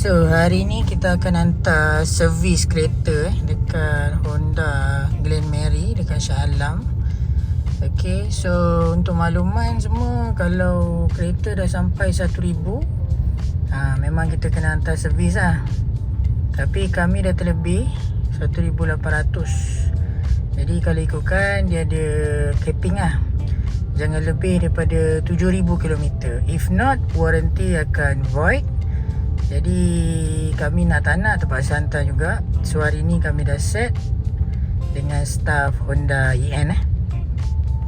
So hari ni kita akan hantar servis kereta dekat Honda Glen Mary dekat Shah Alam. Okay, so untuk makluman semua, kalau kereta dah sampai 1,000, memang kita kena hantar servis lah. Tapi kami dah terlebih 1,800. Jadi kalau ikutkan, dia ada capping lah, jangan lebih daripada 7,000 km. If not, warranty akan void. Jadi kami nak tak nak terpaksa hantar juga. So hari ni kami dah set dengan staff Honda EN.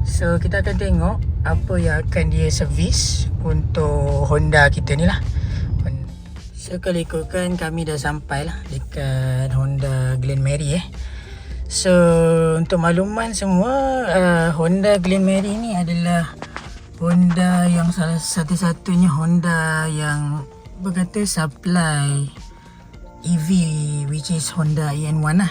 So kita akan tengok apa yang akan dia servis untuk Honda kita ni lah. So kalau ikutkan, kami dah sampai lah dekat Honda Glen Mary. So untuk makluman semua, Honda Glen Mary ni adalah Honda yang salah satu-satunya Honda yang berkata supply EV, which is Honda EN1 lah.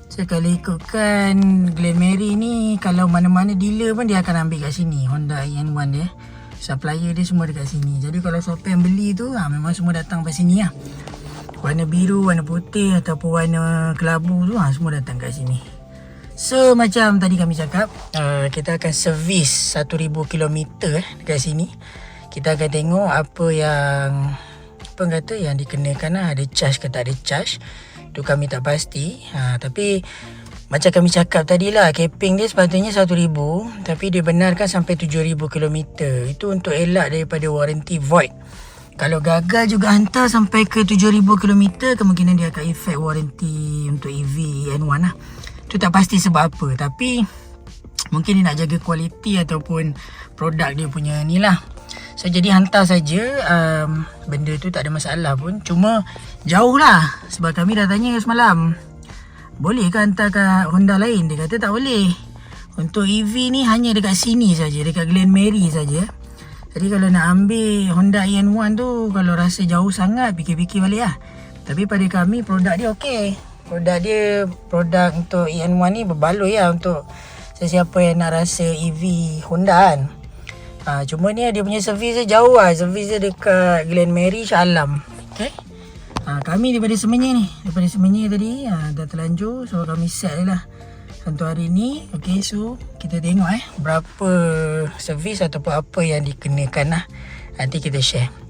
So kalau ikutkan, Glen Mary ni kalau mana-mana dealer pun dia akan ambil kat sini Honda EN1 dia. Supplier dia semua dekat sini. Jadi kalau siapa yang beli tu, memang semua datang kat sini lah. Warna biru, warna putih ataupun warna kelabu tu, semua datang kat sini. So macam tadi kami cakap, kita akan servis 1,000 km dekat sini. Kita akan tengok apa yang yang dikenakan lah. Ada charge ke tak ada charge, tu kami tak pasti. Tapi macam kami cakap tadi lah, capping dia sepatutnya 1,000, tapi dia benarkan sampai 7,000 km. Itu untuk elak daripada warranty void. Kalau gagal juga hantar sampai ke 7,000 km, kemungkinan dia akan efek warranty untuk EV N1 lah. Tu tak pasti sebab apa, tapi mungkin dia nak jaga kualiti ataupun produk dia punya ni lah. So jadi hantar saja, benda tu tak ada masalah pun. Cuma jauh lah, sebab kami dah tanya semalam, boleh ke hantar ke Honda lain? Dia kata tak boleh. Untuk EV ni hanya dekat sini saja, dekat Glen Mary saja. Jadi kalau nak ambil Honda EN1 tu, kalau rasa jauh sangat, fikir-fikir balik lah. Tapi pada kami, produk dia okey. Produk untuk EN1 ni berbaloi lah untuk sesiapa yang nak rasa EV Honda kan. Cuma ni dia punya servis dia jauh lah. Servis dia dekat Glen Mary, Shah Alam. Okay. Kami daripada Semenyih ni. Daripada Semenyih tadi dah terlanjur. So kami set je lah untuk hari ni. Okay, so kita tengok berapa servis ataupun apa yang dikenakan lah. Nanti kita share.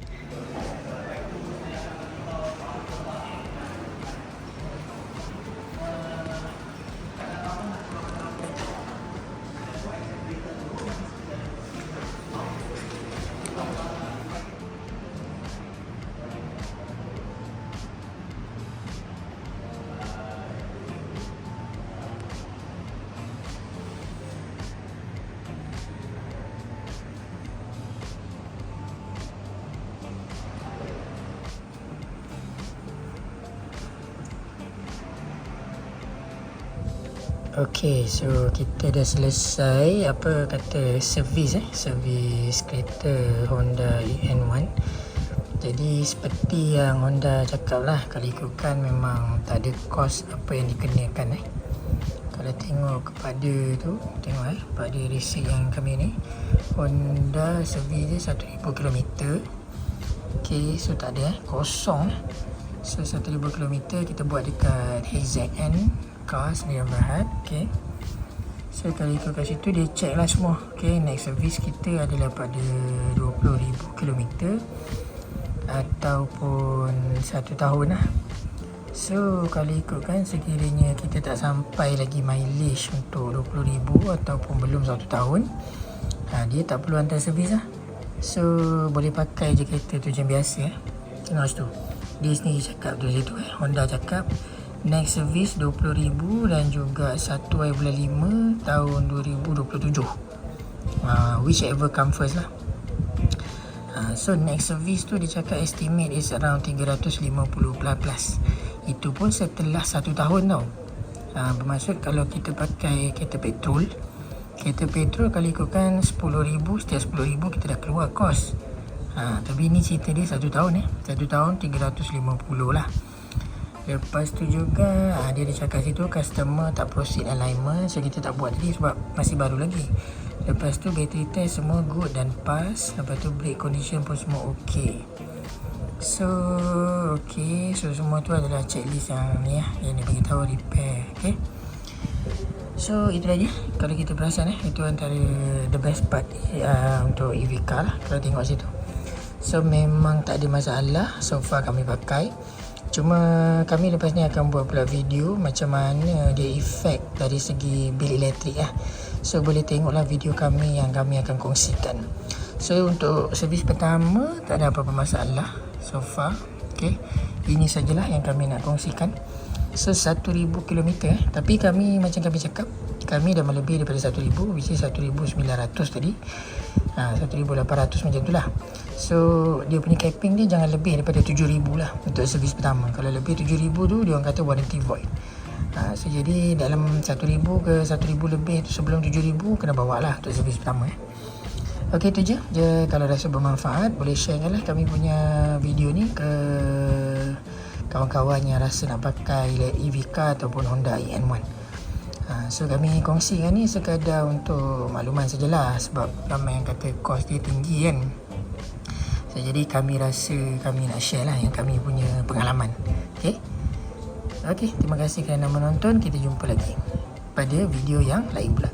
Okay, so kita dah selesai servis kereta Honda EN1. Jadi seperti yang Honda cakap lah, kalau ikutkan memang tak ada kos apa yang dikenakan. Kalau tengok kepada tu, pada receipt yang kami ni, Honda servis dia 1,000 km. Okay, so tak ada kosong. So 1,000 km kita buat dekat HZN Cars Sdn Bhd. Okay, so kalau ikut kat situ dia check lah semua. Okay, next service kita adalah pada 20,000 km ataupun 1 tahun lah. So kalau ikutkan, sekiranya kita tak sampai lagi mileage untuk 20,000 ataupun belum 1 tahun, dia tak perlu hantar servis lah. So boleh pakai je kereta tu macam biasa. Tengok situ, dia sendiri cakap tu situ. Honda cakap next service 20,000 dan juga 1 bulan 5 tahun 2027. Whichever come first lah. So next service tu dia cakap estimate is around 350 plus. Itu pun setelah 1 tahun tau. Bermaksud kalau kita pakai kereta petrol kalau ikutkan 10,000, setiap 10,000 kita dah keluar kos. Tapi ni cerita dia 1 tahun 1 tahun 350 lah. Lepas tu juga dia cakap situ customer tak proceed alignment. So kita tak buat tadi sebab masih baru lagi. Lepas tu battery test semua good dan pass. Lepas tu brake condition pun semua ok. So okay, so semua tu adalah checklist yang ni yang dia beritahu repair. Okay, so itu aja. Kalau kita perasan itu antara the best part untuk EV car lah kalau tengok situ. So memang tak ada masalah so far kami pakai. Cuma kami lepas ni akan buat pula video macam mana dia efek dari segi bil elektrik lah. So boleh tengoklah video kami yang kami akan kongsikan. So untuk servis pertama tak ada apa-apa masalah so far. Okay, ini sajalah yang kami nak kongsikan. So 1000 km tapi kami macam kami cakap, kami dah melebih daripada 1000, which is 1900 tadi. 1800 macam tu lah. So dia punya capping dia jangan lebih daripada 7000 lah untuk servis pertama. Kalau lebih 7000 tu dia orang kata warranty void. So jadi dalam 1000 ke 1000 lebih tu sebelum 7000 kena bawa lah untuk servis pertama. Okey, itu je. Kalau rasa bermanfaat boleh share lah kami punya video ni ke kawan-kawan yang rasa nak pakai EV car ataupun Honda EN1. So kami kongsikan ni sekadar untuk makluman sajalah sebab ramai yang kata kos dia tinggi kan. So jadi kami rasa kami nak share lah yang kami punya pengalaman. Okey, terima kasih kerana menonton. Kita jumpa lagi pada video yang lain pula.